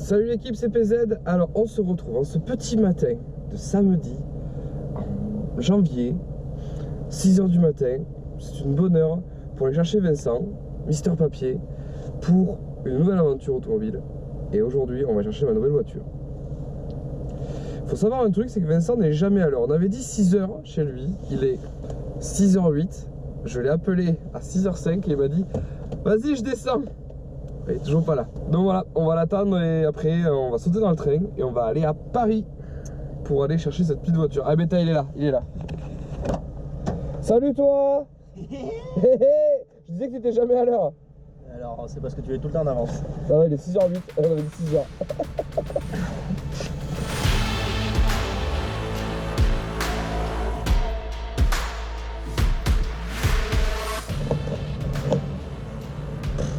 Salut l'équipe CPZ, alors on se retrouve en ce petit matin de samedi, janvier, 6 h du matin. C'est une bonne heure pour aller chercher Vincent, Mister Papier, pour une nouvelle aventure automobile. Et aujourd'hui on va chercher ma nouvelle voiture. Faut savoir un truc, c'est que Vincent n'est jamais à l'heure. On avait dit 6 h chez lui, il est 6 h 08. Je l'ai appelé à 6 h 05 et il m'a dit vas-y je descends. Il est toujours pas là. Donc voilà, on va l'attendre et après on va sauter dans le train et on va aller à Paris pour aller chercher cette petite voiture. Ah bêta, il est là, il est là. Salut toi. Je disais que t'étais jamais à l'heure. Alors c'est parce que tu es tout le temps en avance. Ah ouais, il est 6 h 08, on avait dit 6 h.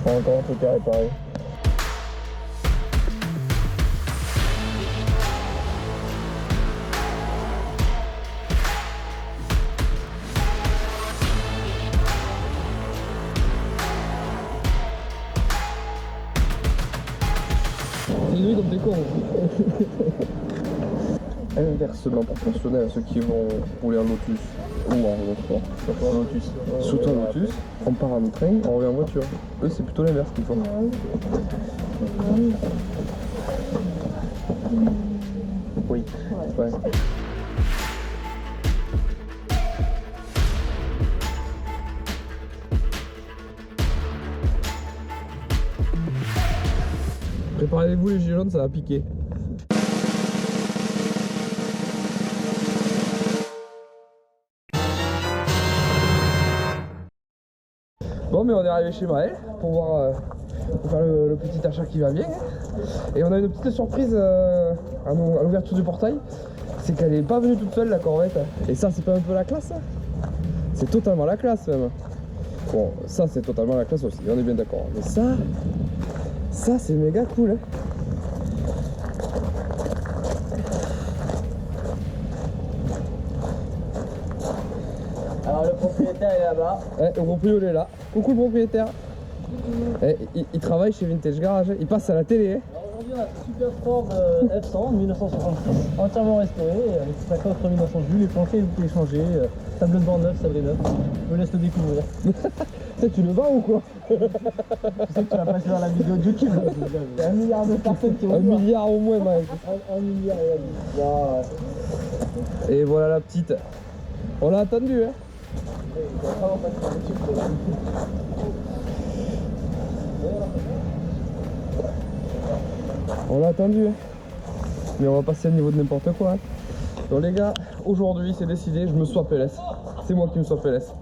Encore un truc à réparer. C'est lui comme des cons. Inversement proportionnel à ceux qui vont rouler en Lotus ou en Renault Sport. Lotus. Surtout en Lotus, on part en train, on revient en voiture. Eux c'est plutôt l'inverse qu'ils font. Oui. Ouais. Préparez-vous les gilets jaunes, ça va piquer. Bon mais on est arrivé chez Maël pour voir pour faire le petit achat qui va bien. Et on a une petite surprise à l'ouverture du portail. C'est qu'elle n'est pas venue toute seule la Corvette. Et ça c'est pas un peu la classe? C'est totalement la classe même. Bon ça c'est totalement la classe aussi, on est bien d'accord. Mais ça c'est méga cool hein. Alors le propriétaire est là-bas. Ouais, le propriétaire est là. Coucou le propriétaire. Il travaille chez Vintage Garage, il passe à la télé. Alors aujourd'hui on a ce super Ford F100 de 1966, entièrement restauré, avec sa coffre 1900 vues, les planchers vous pouvez changer, table de bord neuf, sablé neuf. Je vous laisse le découvrir. Tu le vends ou quoi? Je sais que tu vas passer dans la vidéo de YouTube. Il y a 1 milliard de personnes qui vont Un milliard au moins Mike. 1 milliard Et voilà la petite. On l'a attendu hein. On l'a attendu hein. Mais on va passer au niveau de n'importe quoi hein. Donc les gars, aujourd'hui c'est décidé, je me swap LS. C'est moi qui me swap LS.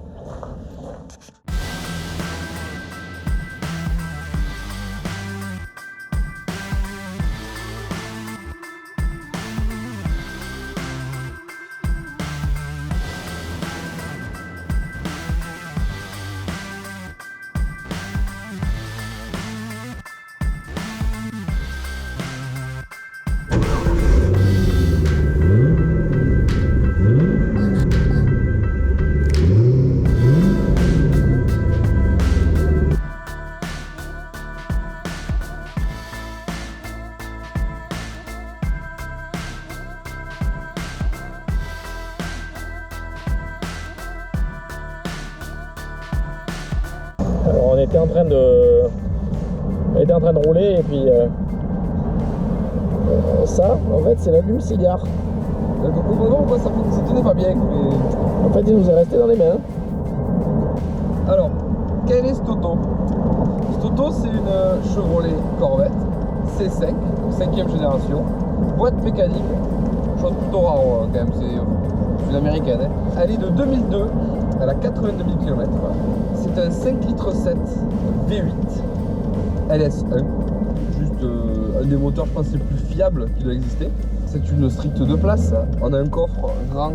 Alors on était en train de rouler et puis ça en fait c'est l'allume-cigare. Donc on comprend pourquoi ça tenait pas bien. Mais... En fait il nous est resté dans les mains. Alors, quel est cet auto? Cet auto c'est une Chevrolet Corvette C5, 5e génération, boîte mécanique, chose plutôt rare quand même, c'est une américaine. Hein. Elle est de 2002, elle a 82 000 km. C'est un 5,7 litres V8 LS1, juste un des moteurs je pense les plus fiables qui doit exister. C'est une stricte de place, on a un coffre grand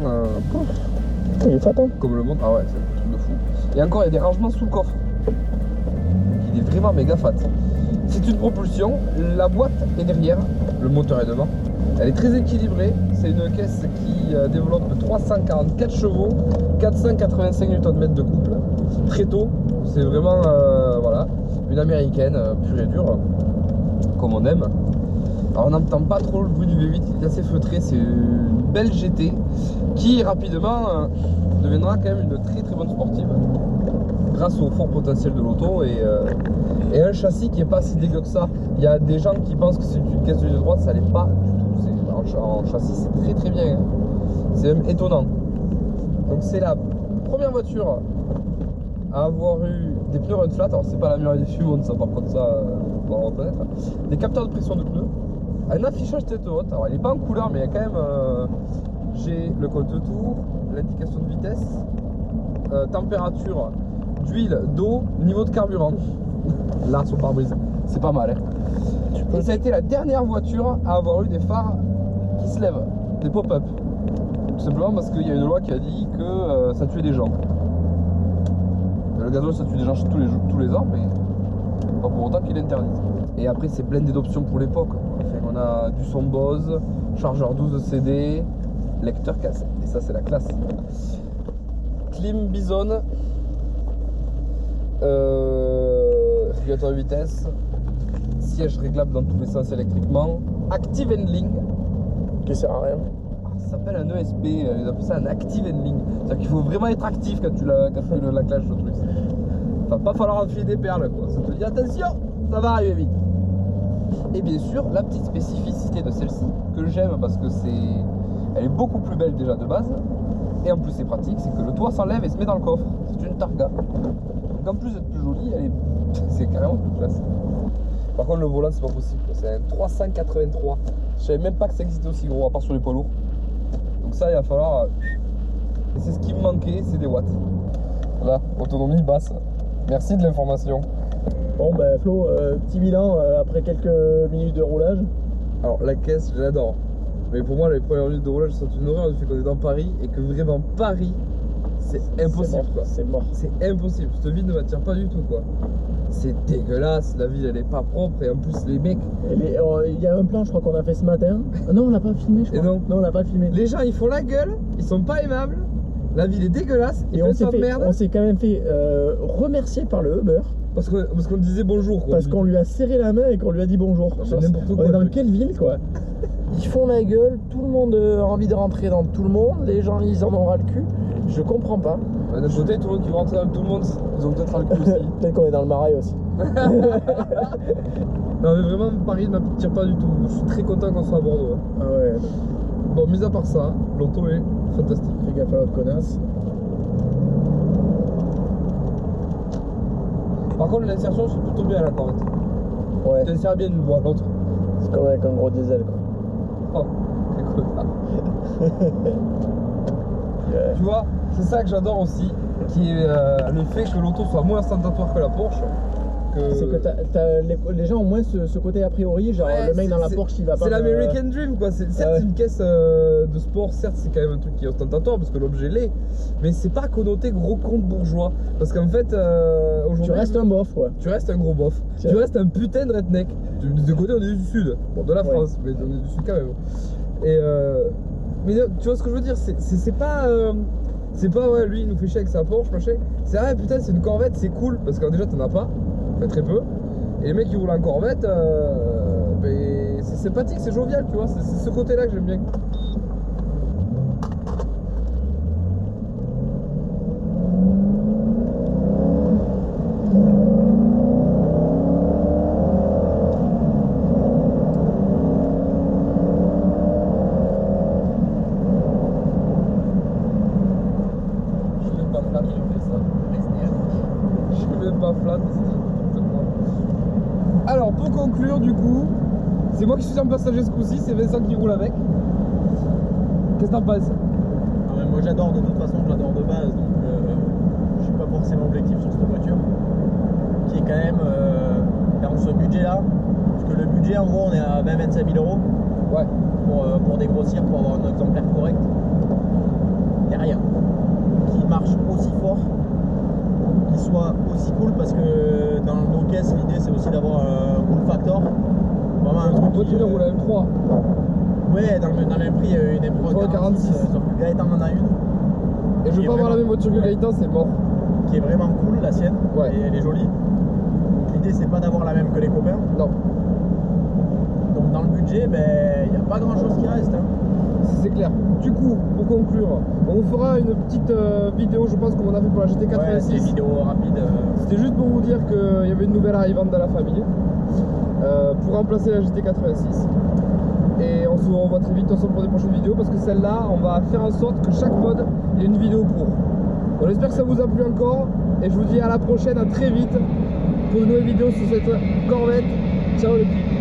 Il est fat hein. comme le monde, ah ouais c'est un truc de fou. Et encore il y a des rangements sous le coffre, il est vraiment méga fat. C'est une propulsion, la boîte est derrière, le moteur est devant. Elle est très équilibrée, c'est une caisse qui développe 344 chevaux, 485 Nm de couple. Très tôt, c'est vraiment voilà, une américaine pure et dure, comme on aime. Alors on n'entend pas trop le bruit du V8, il est assez feutré, c'est une belle GT qui rapidement deviendra quand même une très très bonne sportive grâce au fort potentiel de l'auto et un châssis qui est pas si dégueu que ça. Il y a des gens qui pensent que c'est une caisse de droite, ça l'est pas du tout. En châssis c'est très très bien, hein. C'est même étonnant. Donc c'est la première voiture à avoir eu des pneus run flat. Alors c'est pas la meilleure idée du monde ça, par contre ça on va le reconnaître. Des capteurs de pression de pneus, un affichage tête haute. Alors il n'est pas en couleur mais il y a quand même j'ai le code de tour, l'indication de vitesse, température d'huile, d'eau, niveau de carburant. Là sur le pare-brise, c'est pas mal, hein. Et ça a été la dernière voiture à avoir eu des phares qui se lèvent, des pop-up. Tout simplement parce qu'il y a une loi qui a dit que ça tuait des gens. Le gasoil ça tue des gens tous les ans, mais pas pour autant qu'il est interdit. Et après c'est blindé d'options pour l'époque. Enfin, on a du son Bose, chargeur 12 CD, lecteur cassette. Et ça c'est la classe. Clim Bison, régulateur de vitesse, siège réglable dans tous les sens électriquement, active handling. Qui sert à rien. Ça s'appelle un ESP, ils appellent ça un active handling. C'est-à-dire qu'il faut vraiment être actif quand tu la clashes le truc. Va pas falloir enfiler des perles quoi. Ça te dit attention, ça va arriver vite. Et bien sûr, la petite spécificité de celle-ci, que j'aime parce que elle est beaucoup plus belle déjà de base, et en plus c'est pratique, c'est que le toit s'enlève et se met dans le coffre. C'est une Targa. Donc en plus d'être plus jolie, c'est carrément plus classe. Par contre le volant c'est pas possible, c'est un 383. Je savais même pas que ça existait aussi gros à part sur les poids lourds. Donc ça il va falloir... Et c'est ce qui me manquait, c'est des watts. Voilà, autonomie basse. Merci de l'information. Bon ben Flo, petit bilan après quelques minutes de roulage. Alors la caisse, je l'adore. Mais pour moi les premières minutes de roulage sont une horreur du fait qu'on est dans Paris et que vraiment Paris, c'est impossible quoi. C'est mort. C'est impossible, cette ville ne m'attire pas du tout quoi. C'est dégueulasse, la ville elle est pas propre et en plus les mecs... Il y a un plan je crois qu'on a fait ce matin. Non on l'a pas filmé je crois. Et non, on l'a pas filmé. Les gens ils font la gueule, ils sont pas aimables, la ville est dégueulasse, et on s'est quand même fait remercier par le Uber. Parce qu'on disait bonjour quoi. Parce qu'on lui a serré la main et qu'on lui a dit bonjour. C'est n'importe quoi. On est dans quelle ville quoi? Ils font la gueule, tout le monde a envie de rentrer dans tout le monde, les gens ils en ont ras le cul. Je comprends pas. D'un côté, tout le monde qui veut rentrer dans tout le monde, ils ont peut-être ras le cul aussi. Peut-être qu'on est dans le Marais aussi. Non mais vraiment Paris ne m'attire pas du tout. Je suis très content qu'on soit à Bordeaux. Hein. Ah ouais. Bon, mis à part ça, l'auto est fantastique. Fais gaffe à l'autre connasse. Par contre l'insertion c'est plutôt bien à la corvette. Ouais. Tu insères bien une voie, l'autre. C'est comme avec un gros diesel quoi. Oh, quel connard. Tu vois, c'est ça que j'adore aussi, qui est le fait que l'auto soit moins ostentatoire que la Porsche. C'est que les gens ont moins ce côté a priori, genre ouais, le mec dans la Porsche il va pas... C'est l'American Dream quoi, certes c'est une caisse de sport, certes c'est quand même un truc qui est ostentatoire parce que l'objet l'est, mais c'est pas connoté gros compte bourgeois, parce qu'en fait aujourd'hui... Tu restes un bof quoi. Tu restes un gros bof, tu restes un putain de redneck. De côté on est du sud, bon de la France, mais on est du sud quand même. Et mais tu vois ce que je veux dire, c'est pas... c'est pas ouais lui il nous fait chier avec sa Porsche machin. C'est vrai putain c'est une Corvette, c'est cool parce que déjà t'en as pas. Enfin, très peu. Et les mecs qui roulent en Corvette, ben, c'est sympathique, c'est jovial, tu vois. C'est ce côté-là que j'aime bien. Je suis même pas flat, j'ai fait ça. Je suis même pas flat. Alors pour conclure du coup, c'est moi qui suis en passager ce coup-ci, c'est Vincent qui roule avec. Qu'est-ce que t'en penses? Ah ouais, moi j'adore de toute façon, j'adore de base, donc je suis pas forcément objectif sur cette voiture. Qui est quand même dans ce budget là, parce que le budget en gros on est à 20-25 000 euros. Ouais. Pour dégrossir, pour avoir un exemplaire correct. Il n'y a rien qui marche aussi fort, qui soit aussi cool, parce que dans nos caisses l'idée c'est aussi d'avoir un cool factor, vraiment un truc qui roule à M3. ouais, dans le même prix une M3 46, sauf que Gaëtan en a une et je veux pas avoir la même voiture que Gaëtan, c'est mort, qui est vraiment cool la sienne. Et elle est jolie, donc l'idée c'est pas d'avoir la même que les copains, non, donc dans le budget, il n'y a pas grand chose qui reste. Hein. C'est clair. Du coup, pour conclure, on vous fera une petite vidéo, je pense, comme on a fait pour la GT86. Ouais, des vidéos rapides. C'était juste pour vous dire qu'il y avait une nouvelle arrivante dans la famille pour remplacer la GT86. Et on se revoit très vite ensemble pour des prochaines vidéos parce que celle-là, on va faire en sorte que chaque mode ait une vidéo pour. Donc j'espère que ça vous a plu encore et je vous dis à la prochaine, à très vite pour une nouvelle vidéo sur cette Corvette. Ciao les petits.